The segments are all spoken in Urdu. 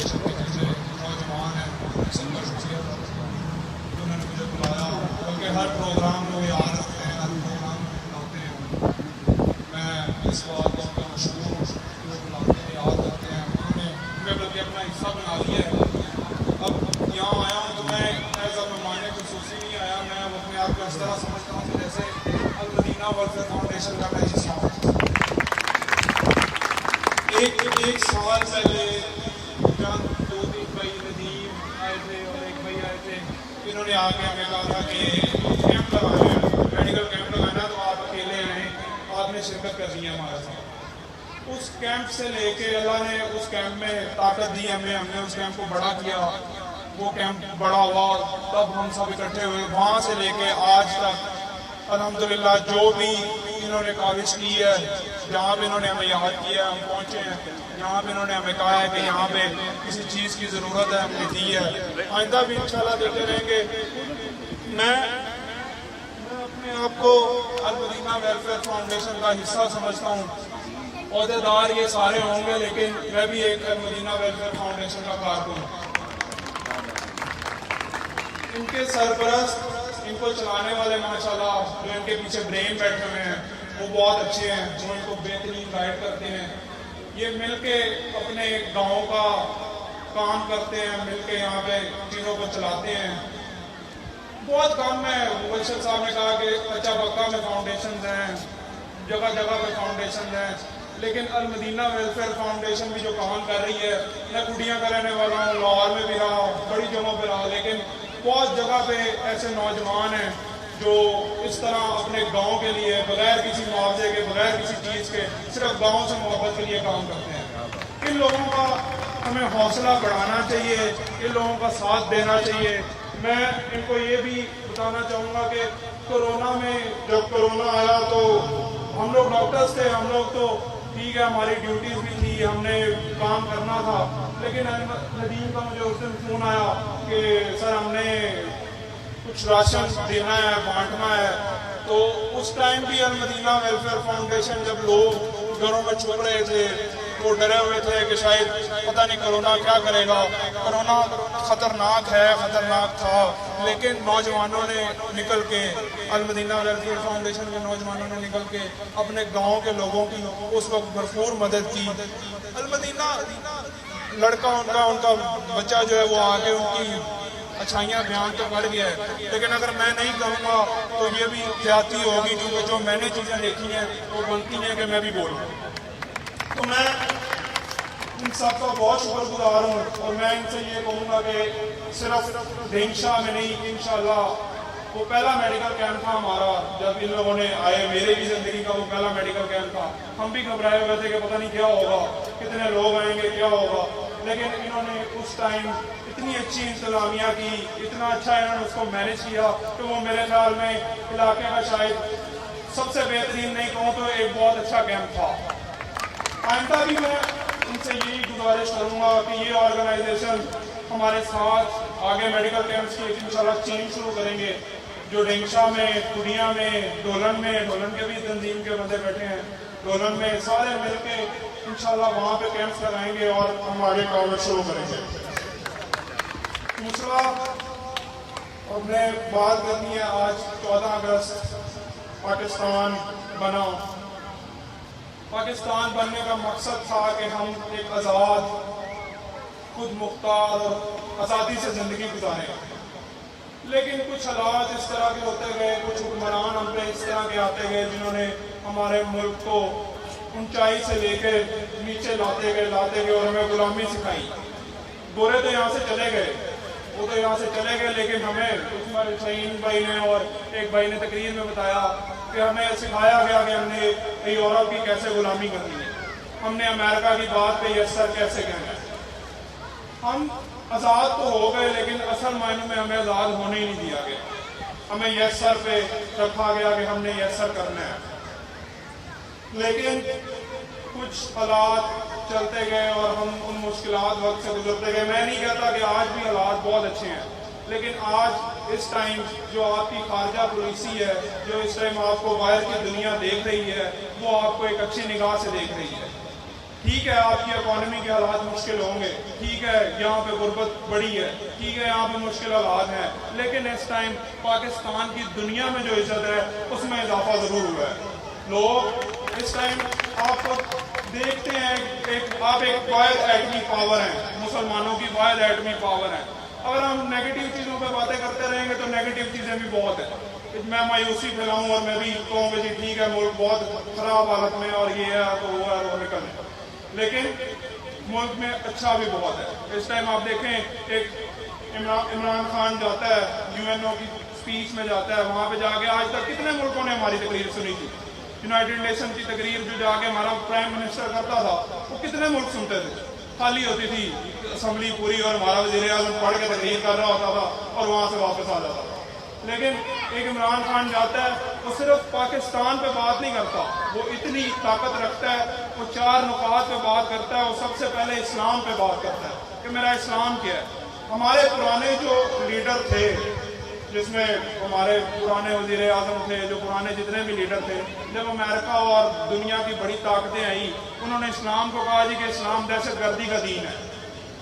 فاؤنڈیشن کے جیسے نوجوان ہیں سب کا شکریہ انہوں نے مجھے بلایا، کیونکہ ہر پروگرام کو یاد رکھتے ہیں، ہر پروگرام کو بلاتے ہیں. میں اس بات کا مشہور ہوں جو بلاتے ہیں، یاد رکھتے ہیں. انہوں نے ہمیں بلکہ اپنا حصہ بنا لیا ہے. اب یہاں آیا ہوں تو میں ایز اے مہمان خصوصی نہیں آیا، میں اپنے آپ کو اس طرح سمجھتا ہوں کہ جیسے المدینہ ویلفیئر فاؤنڈیشن کا میں حصہ ہوں. ایک سال پہلے چند 2-3 بھائی ندیم آئے تھے اور ایک بھائی آئے تھے، انہوں نے آ کے ہمیں کہا تھا کہ کیمپ لگانا ہے، میڈیکل کیمپ لگانا ہے، تو آپ اکیلے آئیں، آپ نے شرکت کرنی ہے ہمارے ساتھ. اس کیمپ سے لے کے اللہ نے اس کیمپ میں طاقت دی ہمیں، ہم نے اس کیمپ کو بڑا کیا، وہ کیمپ بڑا ہوا، تب ہم سب اکٹھے ہوئے. وہاں سے لے کے آج تک الحمدللہ جو بھی انہوں نے کاوش کی ہے، جہاں پہ انہوں نے ہمیں یاد کیا ہم پہنچے ہیں، یہاں پہ انہوں نے ہمیں کہا ہے کہ یہاں پہ کسی چیز کی ضرورت ہے ہم نے دی ہے، آئندہ بھی انشاءاللہ دیتے رہیں گے. میں اپنے آپ کو المدینہ ویلفیئر فاؤنڈیشن کا حصہ سمجھتا ہوں. عہدیدار یہ سارے ہوں گے لیکن میں بھی ایک المدینہ ویلفیئر فاؤنڈیشن کا کارکن ہوں. ان کے سرپرست، ان کو چلانے والے ماشاءاللہ جو ان کے پیچھے برین بیٹھے ہوئے ہیں وہ بہت اچھے ہیں، جو ان کو بہترین گائیڈ کرتے ہیں. یہ مل کے اپنے گاؤں کا کام کرتے ہیں، مل کے یہاں پہ چیزوں کو چلاتے ہیں. بہت کم ہے، مبشر صاحب نے کہا کہ کچا پکا میں فاؤنڈیشنز ہیں، جگہ جگہ پہ فاؤنڈیشنز ہیں، لیکن المدینہ ویلفیئر فاؤنڈیشن بھی جو کام کر رہی ہے، میں کڑیاں کا رہنے والا ہوں، لاہور میں بھی رہا، بڑی جگہوں پہ رہا، لیکن بہت جگہ پہ ایسے نوجوان ہیں جو اس طرح اپنے گاؤں کے لیے بغیر کسی معاوضے کے، بغیر کسی چیز کے، صرف گاؤں سے محبت کے لیے کام کرتے ہیں. ان لوگوں کا ہمیں حوصلہ بڑھانا چاہیے، ان لوگوں کا ساتھ دینا چاہیے. میں ان کو یہ بھی بتانا چاہوں گا کہ کورونا میں جب کورونا آیا تو ہم لوگ ڈاکٹرز تھے، ہم لوگ تو ٹھیک ہے ہماری ڈیوٹیز بھی تھی، ہم نے کام کرنا تھا، لیکن ندیم کا مجھے اس دن فون آیا کہ سر ہم نے کچھ راشن دینا ہے، بانٹنا ہے. تو اس ٹائم بھی المدینہ ویلفیئر فاؤنڈیشن جب لوگ گھروں میں چھپ رہے تھے، وہ ڈرے ہوئے تھے کہ شاید پتہ نہیں کرونا کیا کرے گا. کرونا خطرناک ہے، خطرناک تھا، لیکن نوجوانوں نے نکل کے، المدینہ ویلفیئر فاؤنڈیشن کے نوجوانوں نے نکل کے اپنے گاؤں کے لوگوں کی اس وقت بھرپور مدد کی. المدینہ لڑکا ان کا بچہ جو ہے وہ آگے ان کی اچھائیاں بیان تو کر گیا ہے، لیکن اگر میں نہیں کروں گا تو یہ بھی زیادتی ہوگی، کیونکہ جو میں نے چیزیں دیکھی ہیں وہ بنتی ہیں کہ میں بھی بولوں. تو میں ان سب کا بہت شکر گزار ہوں، اور میں ان سے یہ کہوں گا کہ صرف ڈینگشا میں نہیں، انشاءاللہ وہ پہلا میڈیکل کیمپ تھا ہمارا جب ان لوگوں نے آئے، میرے بھی زندگی کا وہ پہلا میڈیکل کیمپ تھا. ہم بھی گھبرائے ہوئے تھے کہ پتہ نہیں کیا ہوگا، کتنے لوگ آئیں گے، کیا ہوگا، لیکن انہوں نے اس ٹائم اتنی اچھی انتظامیہ کی، اتنا اچھا انہوں نے اس کو مینیج کیا کہ وہ میرے خیال میں علاقے کا شاید سب سے بہترین نہیں کہوں تو ایک بہت اچھا کیمپ تھا. آئندہ بھی میں ان سے یہی گزارش کروں گا کہ یہ آرگنائزیشن ہمارے ساتھ آگے میڈیکل کیمپس کی انشاءاللہ چین شروع کریں گے، جو ڈینگشا میں، کڑیاں میں، ڈولن کے بھی تنظیم کے بندے بیٹھے ہیں، ڈولن میں سارے مل کے انشاءاللہ وہاں پہ کیمپس کرائیں گے اور ہم آگے کام شروع کریں گے. دوسرا ہم نے بات کرنی ہے، آج 14 اگست پاکستان بنا. پاکستان بننے کا مقصد تھا کہ ہم ایک آزاد، خود مختار اور آزادی سے زندگی گزاریں، لیکن کچھ حالات اس طرح کے ہوتے گئے، کچھ حکمران ہم پہ اس طرح کے آتے گئے جنہوں نے ہمارے ملک کو اونچائی سے لے کے نیچے لاتے گئے اور ہمیں غلامی سکھائی. گورے تو یہاں سے چلے گئے، وہ تو یہاں سے چلے گئے، لیکن ہمیں عثمان شہین بھائی نے اور ایک بھائی نے تقریر میں بتایا کہ ہمیں سکھایا گیا کہ ہم نے یورپ کی کیسے غلامی کرنی ہے، ہم نے امریکہ کی بات پہ یس سر کیسے کہنا ہے. ہم آزاد تو ہو گئے لیکن اصل معنوں میں ہمیں آزاد ہونے ہی نہیں دیا گیا، ہمیں یس سر پہ رکھا گیا کہ ہم نے یس سر کرنا ہے. لیکن کچھ حالات چلتے گئے اور ہم ان مشکلات وقت سے گزرتے گئے. میں نہیں کہتا کہ آج بھی حالات بہت اچھے ہیں، لیکن آج اس ٹائم جو آپ کی خارجہ پالیسی ہے، جو اس ٹائم آپ کو باہر کی دنیا دیکھ رہی ہے، وہ آپ کو ایک اچھی نگاہ سے دیکھ رہی ہے. ٹھیک ہے آپ کی اکانومی کے حالات مشکل ہوں گے، ٹھیک ہے یہاں پہ غربت بڑی ہے، ٹھیک ہے یہاں پہ مشکل حالات ہیں، لیکن اس ٹائم پاکستان کی دنیا میں جو عزت ہے اس میں اضافہ ضرور ہوا ہے. لوگ اس ٹائم آپ دیکھتے ہیں آپ ایک واحد ایٹمی پاور ہیں، مسلمانوں کی واحد ایٹمی پاور ہیں. اگر ہم نیگیٹو چیزوں پہ باتیں کرتے رہیں گے تو نیگیٹو چیزیں بھی بہت ہیں. میں مایوسی پھیلاؤں اور میں بھی کہوں کہ جی ٹھیک ہے ملک بہت خراب حالت میں اور یہ ہے تو وہ ہے وہ نکل ہے، لیکن ملک میں اچھا بھی بہت ہے. اس ٹائم آپ دیکھیں ایک عمران خان جاتا ہے UN کی اسپیچ میں جاتا ہے، وہاں پہ جا کے آج تک کتنے ملکوں نے ہماری تقریر سنی تھی؟ یونائٹڈ نیشن کی تقریر جو جا کے ہمارا پرائم منسٹر کرتا تھا وہ کتنے ملک سنتے تھے؟ خالی ہوتی تھی اسمبلی پوری اور ہمارا وزیر اعظم پڑھ کے تقریر کر رہا ہوتا تھا اور وہاں سے واپس آ جاتا تھا. لیکن ایک عمران خان جاتا ہے وہ صرف پاکستان پہ بات نہیں کرتا، وہ اتنی طاقت رکھتا ہے، وہ 4 نکات پہ بات کرتا ہے. وہ سب سے پہلے اسلام پہ بات کرتا ہے کہ میرا اسلام کیا ہے. ہمارے پرانے جو لیڈر تھے، جس میں ہمارے پرانے وزیر اعظم تھے، جو پرانے جتنے بھی لیڈر تھے، جب امریکہ اور دنیا کی بڑی طاقتیں آئیں انہوں نے اسلام کو کہا جی کہ اسلام دہشت گردی کا دین ہے.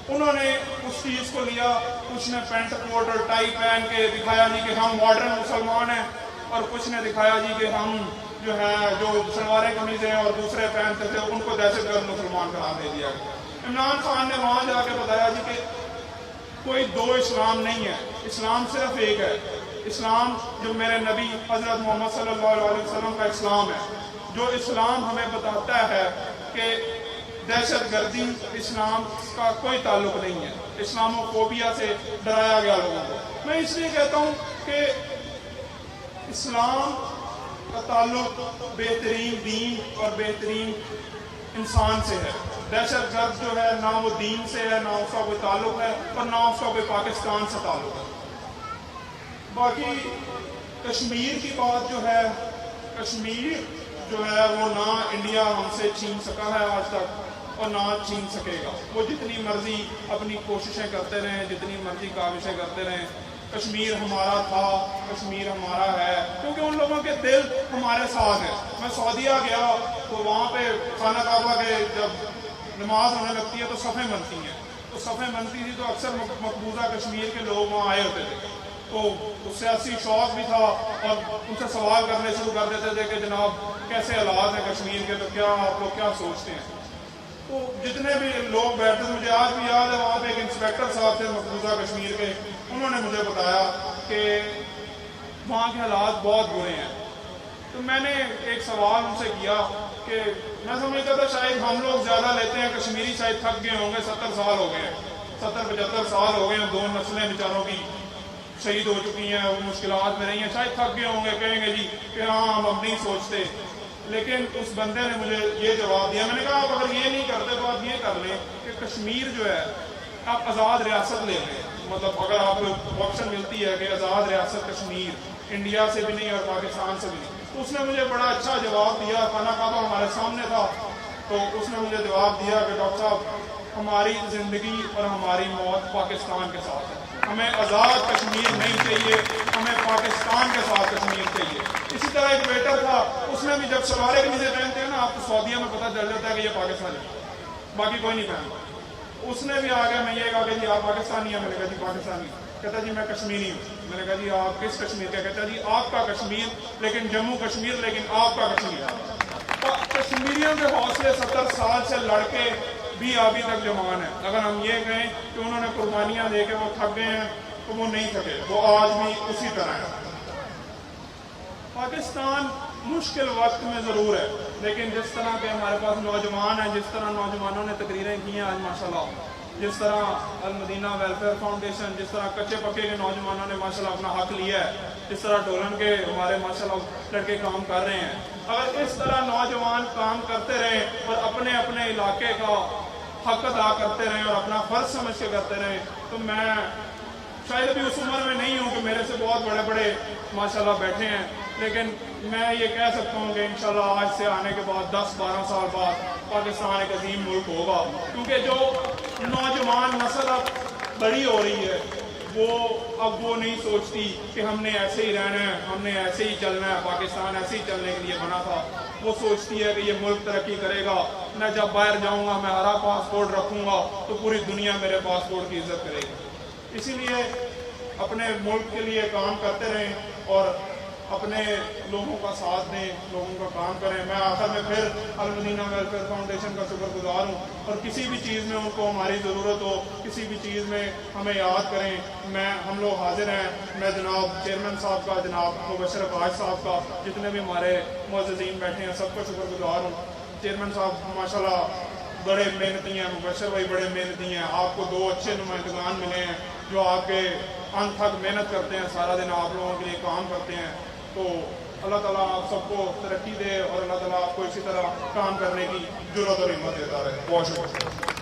انہوں نے اس چیز کو لیا، کچھ نے پینٹ کوٹ اور ٹائی پہن کے دکھایا جی کہ ہم ماڈرن مسلمان ہیں، اور کچھ نے دکھایا جی کہ ہم جو ہیں جو شلواریں قمیضیں اور دوسرے پہنتے تھے ان کو دہشت گرد مسلمان قرار دے دیا. عمران خان نے وہاں جا کے بتایا جی کہ کوئی 2 اسلام نہیں ہے، اسلام صرف ایک ہے. اسلام جو میرے نبی حضرت محمد صلی اللہ علیہ وسلم کا اسلام ہے، جو اسلام ہمیں بتاتا ہے کہ دہشت گردی اسلام کا کوئی تعلق نہیں ہے. اسلامو فوبیا سے ڈرایا گیا لوگوں کو. میں اس لیے کہتا ہوں کہ اسلام کا تعلق بہترین دین اور بہترین انسان سے ہے. دہشت گرد جو ہے نہ وہ دین سے ہے، نہ اس کا کوئی تعلق ہے، اور نہ اس کا کوئی پاکستان سے تعلق ہے. باقی کشمیر کی بات جو ہے، کشمیر جو ہے وہ نہ انڈیا ہم سے چھین سکا ہے آج تک اور نہ چھین سکے گا. وہ جتنی مرضی اپنی کوششیں کرتے رہیں، جتنی مرضی کاوشیں کرتے رہیں، کشمیر ہمارا تھا، کشمیر ہمارا ہے، کیونکہ ان لوگوں کے دل ہمارے ساتھ ہیں. میں سعودیہ گیا تو وہاں پہ خانہ کعبہ کے جب نماز ہونے لگتی ہے تو صفیں بنتی ہیں، تو صفیں بنتی تھی تو اکثر مقبوضہ کشمیر کے لوگ وہاں آئے ہوتے تھے. تو اس سے سیاسی شوق بھی تھا اور ان سے سوال کرنے شروع کر دیتے تھے کہ جناب کیسے حالات ہیں کشمیر کے، تو کیا آپ لوگ کیا سوچتے ہیں. تو جتنے بھی لوگ بیٹھتے تھے، مجھے آج بھی یاد ہے وہاں پہ ایک انسپیکٹر صاحب تھے مقبوضہ کشمیر کے، انہوں نے مجھے بتایا کہ وہاں کے حالات بہت برے ہیں. تو میں نے ایک سوال ان سے کیا کہ میں سمجھتا تھا شاید ہم لوگ زیادہ لیتے ہیں، کشمیری شاید تھک گئے ہوں گے، 70 سال ہو گئے ہیں، 70-75 سال ہو گئے ہیں، 2 نسلیں بیچاروں کی شہید ہو چکی ہیں، وہ مشکلات میں رہی ہیں، شاید تھک گئے ہوں گے، کہیں گے جی کہ ہاں ہم اب نہیں سوچتے. لیکن اس بندے نے مجھے یہ جواب دیا، میں نے کہا آپ اگر یہ نہیں کرتے تو آپ یہ کر لیں کہ کشمیر جو ہے آپ آزاد ریاست لے لیں. مطلب اگر آپ کو آپشن ملتی ہے کہ آزاد ریاست کشمیر، انڈیا سے بھی نہیں اور پاکستان سے بھی نہیں. تو اس نے مجھے بڑا اچھا جواب دیا، خانہ کعبہ ہمارے سامنے تھا، تو اس نے مجھے جواب دیا کہ ڈاکٹر صاحب ہماری زندگی اور ہماری موت پاکستان کے ساتھ ہے، ہمیں آزاد کشمیر نہیں چاہیے، ہمیں پاکستان کے ساتھ کشمیر چاہیے. اسی طرح ایک ویٹر تھا، اس نے بھی جب شلوارے قمیضیں پہنتے ہیں نا آپ کو سعودیہ میں پتہ چل جاتا ہے کہ یہ پاکستانی ہے، باقی کوئی نہیں پہنتا. اس نے بھی آگیا، میں یہ کہا کہ جی آپ پاکستانی ہیں، میں نے کہا جی پاکستانی. کہتا جی میں کشمیری ہوں. میں نے کہا جی آپ کس کشمیر کا؟ کہتا جی آپ کا کشمیر لیکن جموں کشمیر لیکن آپ کا کشمیر. کشمیریوں کے حوصلے 70 سال سے لڑکے بھی ابھی تک جوان ہیں. اگر ہم یہ کہیں کہ انہوں نے قربانیاں دے کے وہ تھک گئے ہیں تو وہ نہیں تھکے، وہ آج بھی اسی طرح ہے. پاکستان مشکل وقت میں ضرور ہے، لیکن جس طرح کے ہمارے پاس نوجوان ہیں، جس طرح نوجوانوں نے تقریریں کی ہیں آج ماشاءاللہ، جس طرح المدینہ ویلفیئر فاؤنڈیشن، جس طرح کچے پکے کے نوجوانوں نے ماشاءاللہ اپنا حق لیا ہے، جس طرح ڈولن کے ہمارے ماشاءاللہ لڑکے کام کر رہے ہیں، اگر اس طرح نوجوان کام کرتے رہیں اور اپنے اپنے علاقے کا حق ادا کرتے رہیں اور اپنا فرض سمجھ کے کرتے رہیں، تو میں شاید ابھی اس عمر میں نہیں ہوں کہ میرے سے بہت بڑے بڑے ماشاءاللہ بیٹھے ہیں، لیکن میں یہ کہہ سکتا ہوں کہ انشاءاللہ آج سے آنے کے بعد 10-12 سال بعد پاکستان ایک عظیم ملک ہوگا. کیونکہ جو نوجوان نسل اب بڑی ہو رہی ہے وہ نہیں سوچتی کہ ہم نے ایسے ہی رہنا ہے، ہم نے ایسے ہی چلنا ہے، پاکستان ایسے ہی چلنے کے لیے بنا تھا. وہ سوچتی ہے کہ یہ ملک ترقی کرے گا، میں جب باہر جاؤں گا میں ہرا پاسپورٹ رکھوں گا تو پوری دنیا میرے پاسپورٹ کی عزت کرے گی۔ اسی لیے اپنے ملک کے لیے کام کرتے رہیں اور اپنے لوگوں کا ساتھ دیں، لوگوں کا کام کریں۔ میں آخر میں پھر المدینہ ویلفیئر فاؤنڈیشن کا شکر گزار ہوں، اور کسی بھی چیز میں ان کو ہماری ضرورت ہو، کسی بھی چیز میں ہمیں یاد کریں، ہم لوگ حاضر ہیں۔ میں جناب چیئرمین صاحب کا، جناب مبشر عباس صاحب کا، جتنے بھی ہمارے معززین بیٹھے ہیں سب کا شکر گزار ہوں۔ چیئرمین صاحب ماشاءاللہ بڑے محنتی ہیں، مبشر بھائی بڑے محنتی ہیں، آپ کو 2 اچھے نمائندگان ملے ہیں جو آپ کے ان تھک محنت کرتے ہیں، سارا دن آپ لوگوں کے لیے کام کرتے ہیں۔ تو اللہ تعالیٰ آپ سب کو ترقی دے اور اللہ تعالیٰ آپ کو اسی طرح کام کرنے کی جرأت اور ہمت دیتا رہے۔ بہت شکریہ۔